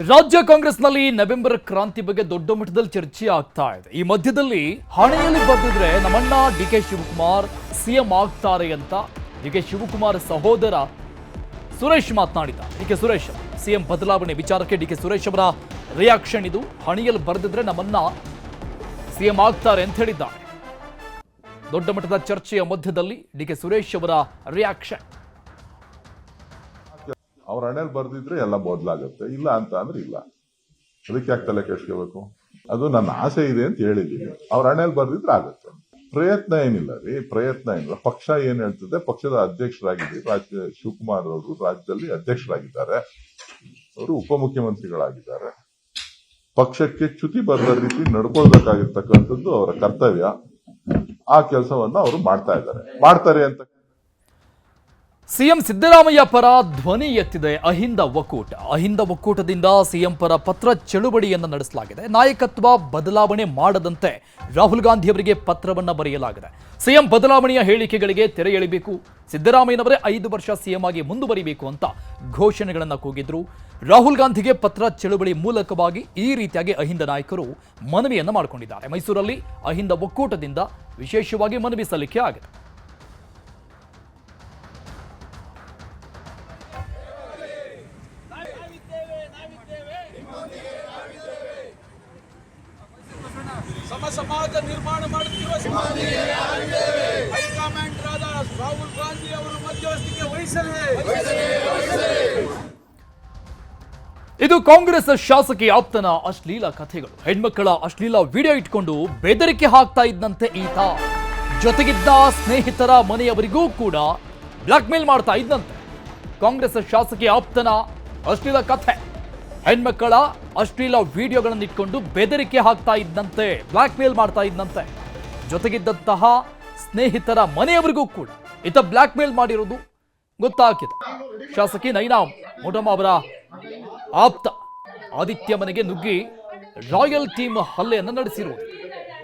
ರಾಜ್ಯ ಕಾಂಗ್ರೆಸ್ನಲ್ಲಿ ನವೆಂಬರ್ ಕ್ರಾಂತಿ ಬಗ್ಗೆ ದೊಡ್ಡ ಮಟ್ಟದಲ್ಲಿ ಚರ್ಚೆ ಆಗ್ತಾ ಇದೆ. ಈ ಮಧ್ಯದಲ್ಲಿ ಹಣೆಯಲ್ಲಿ ಬರೆದಿದ್ರೆ ನಮ್ಮಣ್ಣ ಡಿಕೆ ಶಿವಕುಮಾರ್ ಸಿಎಂ ಆಗ್ತಾರೆ ಅಂತ ಡಿಕೆ ಶಿವಕುಮಾರ್ ಸಹೋದರ ಸುರೇಶ್ ಮಾತನಾಡಿದ್ದಾರೆ. ಡಿಕೆ ಸುರೇಶ್ ಸಿಎಂ ಬದಲಾವಣೆ ವಿಚಾರಕ್ಕೆ ಡಿಕೆ ಸುರೇಶ್ ಅವರ ರಿಯಾಕ್ಷನ್ ಇದು. ಹಣೆಯಲ್ಲಿ ಬರೆದಿದ್ರೆ ನಮ್ಮನ್ನ ಸಿಎಂ ಆಗ್ತಾರೆ ಅಂತ ಹೇಳಿದ್ದಾರೆ. ದೊಡ್ಡ ಮಟ್ಟದ ಚರ್ಚೆಯ ಮಧ್ಯದಲ್ಲಿ ಡಿಕೆ ಸುರೇಶ್ ಅವರ ರಿಯಾಕ್ಷನ್. ಅವ್ರ ಹಣೆಯಲ್ಲಿ ಬರ್ದಿದ್ರೆ ಎಲ್ಲ ಬದಲಾಗುತ್ತೆ, ಇಲ್ಲ ಅಂತ ಅಂದ್ರೆ ಇಲ್ಲ. ಅದಕ್ಕೆ ಯಾಕೆ ತಲೆ ಕೆಡಿಸ್ಕೋಬೇಕು? ಅದು ನನ್ನ ಆಸೆ ಇದೆ ಅಂತ ಹೇಳಿದ್ದೀನಿ. ಅವ್ರ ಹಣೆಯಲ್ಲಿ ಬರ್ದಿದ್ರೆ ಆಗುತ್ತೆ. ಪ್ರಯತ್ನ ಏನಿಲ್ಲ ರೀ, ಪ್ರಯತ್ನ ಏನಿಲ್ಲ. ಪಕ್ಷ ಏನ್ ಹೇಳ್ತದೆ, ಪಕ್ಷದ ಅಧ್ಯಕ್ಷರಾಗಿದ್ದಾರೆ ಶಿವಕುಮಾರ್ ಅವರು, ರಾಜ್ಯದಲ್ಲಿ ಅಧ್ಯಕ್ಷರಾಗಿದ್ದಾರೆ, ಅವರು ಉಪಮುಖ್ಯಮಂತ್ರಿಗಳಾಗಿದ್ದಾರೆ. ಪಕ್ಷಕ್ಕೆ ಚ್ಯುತಿ ಬರದ ರೀತಿ ನಡ್ಕೊಳ್ಬೇಕಾಗಿರ್ತಕ್ಕಂಥದ್ದು ಅವರ ಕರ್ತವ್ಯ. ಆ ಕೆಲಸವನ್ನ ಅವರು ಮಾಡ್ತಾರೆ ಅಂತ. ಸಿಎಂ ಸಿದ್ದರಾಮಯ್ಯ ಪರ ಧ್ವನಿ ಎತ್ತಿದೆ ಅಹಿಂದ ಒಕ್ಕೂಟ. ಅಹಿಂದ ಒಕ್ಕೂಟದಿಂದ ಸಿಎಂ ಪರ ಪತ್ರ ಚಳುವಳಿಯನ್ನು ನಡೆಸಲಾಗಿದೆ. ನಾಯಕತ್ವ ಬದಲಾವಣೆ ಮಾಡದಂತೆ ರಾಹುಲ್ ಗಾಂಧಿ ಅವರಿಗೆ ಪತ್ರವನ್ನು ಬರೆಯಲಾಗಿದೆ. ಸಿಎಂ ಬದಲಾವಣೆಯ ಹೇಳಿಕೆಗಳಿಗೆ ತೆರೆ ಎಳಿಬೇಕು, ಸಿದ್ದರಾಮಯ್ಯನವರೇ 5 ವರ್ಷ ಸಿಎಂ ಆಗಿ ಮುಂದುವರಿಬೇಕು ಅಂತ ಘೋಷಣೆಗಳನ್ನು ಕೂಗಿದ್ರು. ರಾಹುಲ್ ಗಾಂಧಿಗೆ ಪತ್ರ ಚಳುವಳಿ ಮೂಲಕವಾಗಿ ಈ ರೀತಿಯಾಗಿ ಅಹಿಂದ ನಾಯಕರು ಮನವಿಯನ್ನು ಮಾಡಿಕೊಂಡಿದ್ದಾರೆ. ಮೈಸೂರಲ್ಲಿ ಅಹಿಂದ ಒಕ್ಕೂಟದಿಂದ ವಿಶೇಷವಾಗಿ ಮನವಿ ಸಲ್ಲಿಕೆ ಆಗಿದೆ. ಸಮಾಜ ನಿರ್ಮಾಣ ಮಾಡುತ್ತಿರುವ ಹೈಕಮಾಂಡ್ ರಾಹುಲ್ ಗಾಂಧಿ ಅವರು ಮಧ್ಯವಸ್ಥಿಕೆ ವಹಿಸಲಿದೆ. ಇದು ಕಾಂಗ್ರೆಸ್ ಶಾಸಕಿ ಆಪ್ತನ ಅಶ್ಲೀಲ ಕಥೆಗಳು. ಹೆಣ್ಮಕ್ಕಳ ಅಶ್ಲೀಲ ವಿಡಿಯೋ ಇಟ್ಕೊಂಡು ಬೆದರಿಕೆ ಹಾಕ್ತಾ ಇದ್ದಂತೆ ಈತ ಜೊತೆಗಿದ್ದ ಸ್ನೇಹಿತರ ಮನೆಯವರಿಗೂ ಕೂಡ ಬ್ಲಾಕ್ ಮೇಲ್ ಮಾಡ್ತಾ ಇದ್ದಂತೆ. ಕಾಂಗ್ರೆಸ್ ಶಾಸಕಿ ಆಪ್ತನ ಅಶ್ಲೀಲ ಕಥೆ. ಹೆಣ್ಮಕ್ಕಳ ಅಶ್ಲೀಲ ವಿಡಿಯೋಗಳನ್ನು ಇಟ್ಕೊಂಡು ಬೆದರಿಕೆ ಹಾಕ್ತಾ ಇದ್ದಂತೆ, ಬ್ಲಾಕ್ ಮೇಲ್ ಮಾಡ್ತಾ ಇದ್ದಂತೆ. ಜೊತೆಗಿದ್ದಂತಹ ಸ್ನೇಹಿತರ ಮನೆಯವರಿಗೂ ಕೂಡ ಈತ ಬ್ಲಾಕ್ ಮೇಲ್ ಮಾಡಿರೋದು ಗೊತ್ತಾಗಿದೆ. ಶಾಸಕಿ ನೈನಾ ಮೋಟಮ್ಮ ಅವರ ಆಪ್ತ ಆದಿತ್ಯ ಮನೆಗೆ ನುಗ್ಗಿ ರಾಯಲ್ ಟೀಮ್ ಹಲ್ಲೆಯನ್ನು ನಡೆಸಿರುವುದು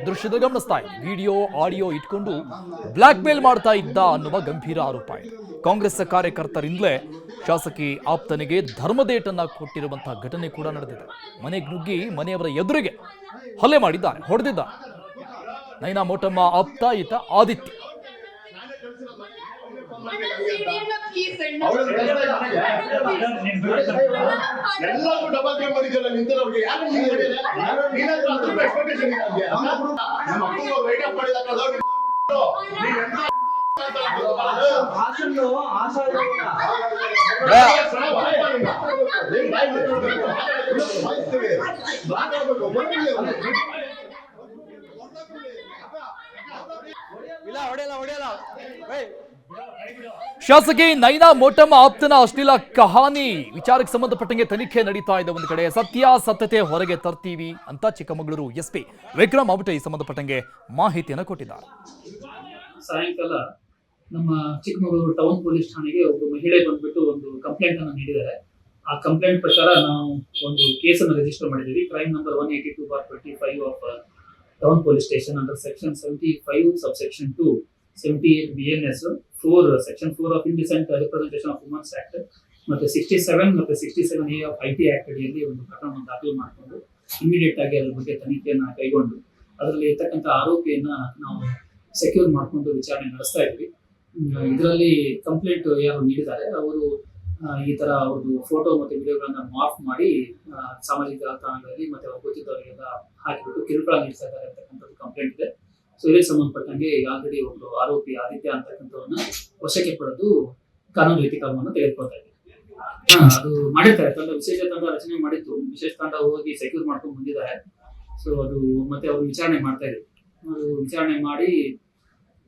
ದೃಶ್ಯದ ಗಮನಿಸ್ತಾ ಇದೆ. ವಿಡಿಯೋ ಆಡಿಯೋ ಇಟ್ಕೊಂಡು ಬ್ಲಾಕ್ ಮೇಲ್ ಮಾಡ್ತಾ ಇದ್ದ ಅನ್ನುವ ಗಂಭೀರ ಆರೋಪ ಇದೆ. ಕಾಂಗ್ರೆಸ್ ಕಾರ್ಯಕರ್ತರಿಂದಲೇ ಶಾಸಕಿ ಆಪ್ತನಿಗೆ ಧರ್ಮದೇಟನ್ನ ಕೊಟ್ಟಿರುವಂತಹ ಘಟನೆ ಕೂಡ ನಡೆದಿದೆ. ಮನೆಗೆ ನುಗ್ಗಿ ಮನೆಯವರ ಎದುರಿಗೆ ಹಲ್ಲೆ ಮಾಡಿದ್ದಾರೆ, ಹೊಡೆದಿದ್ದಾರೆ. ನೈನಾ ಮೋಟಮ್ಮ ಆಪ್ತ ಈತ ಆದಿತ್ಯ. ಶಾಸಕಿ ನೈನಾ ಮೋಟಮ್ಮ ಆಪ್ತನ ಅಶ್ಲೀಲ ಕಹಾನಿ ವಿಚಾರಕ್ಕೆ ಸಂಬಂಧಪಟ್ಟಂಗೆ ತನಿಖೆ ನಡೀತಾ ಇದೆ. ಒಂದು ಕಡೆ ಸತ್ಯಾಸತ್ಯತೆ ಹೊರಗೆ ತರ್ತೀವಿ ಅಂತ ಚಿಕ್ಕಮಗಳೂರು ಎಸ್ಪಿ ವಿಕ್ರಮ್ ಅವಟೆ ಈ ಸಂಬಂಧಪಟ್ಟಂಗೆ ಮಾಹಿತಿಯನ್ನು ಕೊಟ್ಟಿದ್ದಾರೆ. ಸಾಯಂಕಾಲ ನಮ್ಮ ಚಿಕ್ಕಮಗಳೂರು ಟೌನ್ ಪೊಲೀಸ್ ಠಾಣೆಗೆ ಒಬ್ಬ ಮಹಿಳೆ ಬಂದ್ಬಿಟ್ಟು ಒಂದು ಕಂಪ್ಲೇಂಟ್ ಅನ್ನು ನೀಡಿದ್ದಾರೆ. ಆ ಕಂಪ್ಲೇಂಟ್ ಪ್ರಕಾರ ನಾವು ಒಂದು ಕೇಸನ್ನು ರಿಜಿಸ್ಟರ್ ಮಾಡಿದ್ದೀವಿ. Crime number 182/25 of town police station under section 75 subsection 2 78 BNS 4 section 4 of indecent representation of women's act ಮತ್ತೆ 67 ಮತ್ತೆ 67A ಆಫ್ IT ಆಕ್ಟ್ ಅಡಿಯಲ್ಲಿ ಒಂದು ಪ್ರಕರಣವನ್ನು ದಾಖಲು ಮಾಡಿಕೊಂಡು ಇಮಿಡಿಯೇಟ್ ಆಗಿ ಅದರ ಬಗ್ಗೆ ತನಿಖೆಯನ್ನು ಕೈಗೊಂಡು ಅದರಲ್ಲಿ ಇರ್ತಕ್ಕಂಥ ಆರೋಪಿಯನ್ನ ನಾವು ಸೆಕ್ಯೂರ್ ಮಾಡಿಕೊಂಡು ವಿಚಾರಣೆ ನಡೆಸ್ತಾ ಇದ್ವಿ. ಇದರಲ್ಲಿ ಕಂಪ್ಲೇಂಟ್ ಯಾರು ನೀಡಿದ್ದಾರೆ ಅವರು ಈ ತರ ಅವ್ರದ್ದು ಫೋಟೋ ಮತ್ತೆ ವಿಡಿಯೋಗಳನ್ನ ಮಾರ್ಕ್ ಮಾಡಿ ಸಾಮಾಜಿಕ ಜಾಲತಾಣಗಳಲ್ಲಿ ಮತ್ತೆ ಅವ್ರು ಗೊತ್ತಿದ್ದವರಿಗೆಲ್ಲ ಹಾಕಿಬಿಟ್ಟು ಕಿರುಕುಳ ನೀಡ್ತಾ ಇದ್ದಾರೆ ಅಂತಕ್ಕಂಥದ್ದು ಕಂಪ್ಲೇಂಟ್ ಇದೆ. ಸೊ ಇದಕ್ಕೆ ಸಂಬಂಧಪಟ್ಟಂಗೆ ಈಗ ಆಲ್ರೆಡಿ ಒಂದು ಆರೋಪಿ ಆದಿತ್ಯ ಅಂತಕ್ಕಂಥವ್ರನ್ನ ವಶಕ್ಕೆ ಪಡೆದು ಕಾನೂನು ರೀತಿ ಕ್ರಮವನ್ನು ತೆಗೆದುಕೊಳ್ತಾ ಇದ್ದೀವಿ. ಅದು ಮಾಡಿರ್ತಾರೆ, ವಿಶೇಷ ತಂಡ ರಚನೆ ಮಾಡಿತ್ತು. ವಿಶೇಷ ತಂಡ ಹೋಗಿ ಸೆಕ್ಯೂರ್ ಮಾಡ್ಕೊಂಡು ಬಂದಿದ್ದಾರೆ. ಸೊ ಅದು ಮತ್ತೆ ಅವರು ವಿಚಾರಣೆ ಮಾಡ್ತಾ ಇದ್ರು. ಅದು ವಿಚಾರಣೆ ಮಾಡಿ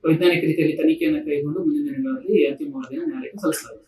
ವೈಜ್ಞಾನಿಕ ರೀತಿಯಲ್ಲಿ ತನಿಖೆಯನ್ನು ಕೈಗೊಂಡು ಮುಂದಿನ ದಿನಗಳಲ್ಲಿ ಅಂತಿಮ ವರದಿಯನ್ನು ನ್ಯಾಯಾಲಯಕ್ಕೆ ಸಲ್ಲಿಸಲಾಗಿದೆ.